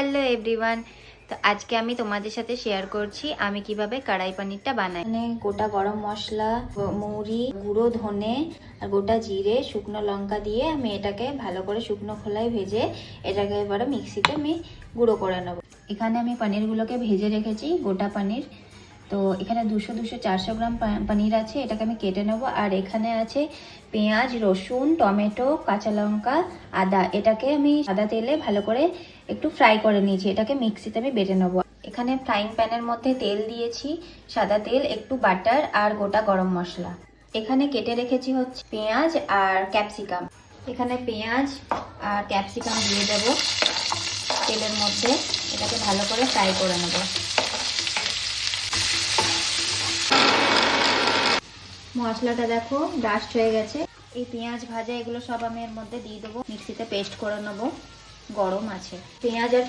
Hello everyone. তো আজকে আমি তোমাদের সাথে শেয়ার করছি আমি কিভাবে কড়াই পনিরটা বানাই। মানে গোটা গরম মশলা, মৌরি, গুঁড়ো ধনে আর গোটা জিরে, শুকনো লঙ্কা দিয়ে আমি এটাকে ভালো করে শুকনো খোলায় ভেজে এটাকে এবারে মিক্সিতে আমি গুঁড়ো করে নেব। এখানে আমি পনিরগুলোকে ভেজে রেখেছি, গোটা পনির। তো এখানে 200-400 গ্রাম পনির আছে, এটাকে আমি কেটে নেবো। আর এখানে আছে পেঁয়াজ, রসুন, টমেটো, কাঁচা লঙ্কা, আদা। এটাকে আমি সাদা তেলে ভালো করে একটু ফ্রাই করে নিয়েছি, এটাকে মিক্সিতে আমি বেটে নেবো। এখানে ফ্রাইং প্যানের মধ্যে তেল দিয়েছি, সাদা তেল, একটু বাটার আর গোটা গরম মশলা। এখানে কেটে রেখেছি হচ্ছে পেঁয়াজ আর ক্যাপসিকাম। এখানে পেঁয়াজ আর ক্যাপসিকাম দিয়ে দেবো তেলের মধ্যে, এটাকে ভালো করে ফ্রাই করে নেবো। মশলাটা দেখো ডাস্ট হয়ে গেছে। এই পেঁয়াজ ভাজা এগুলো সব আমি এর মধ্যে দিয়ে দেবো, মিক্সিতে পেস্ট করে নেবো। গরম আছে পেঁয়াজ আর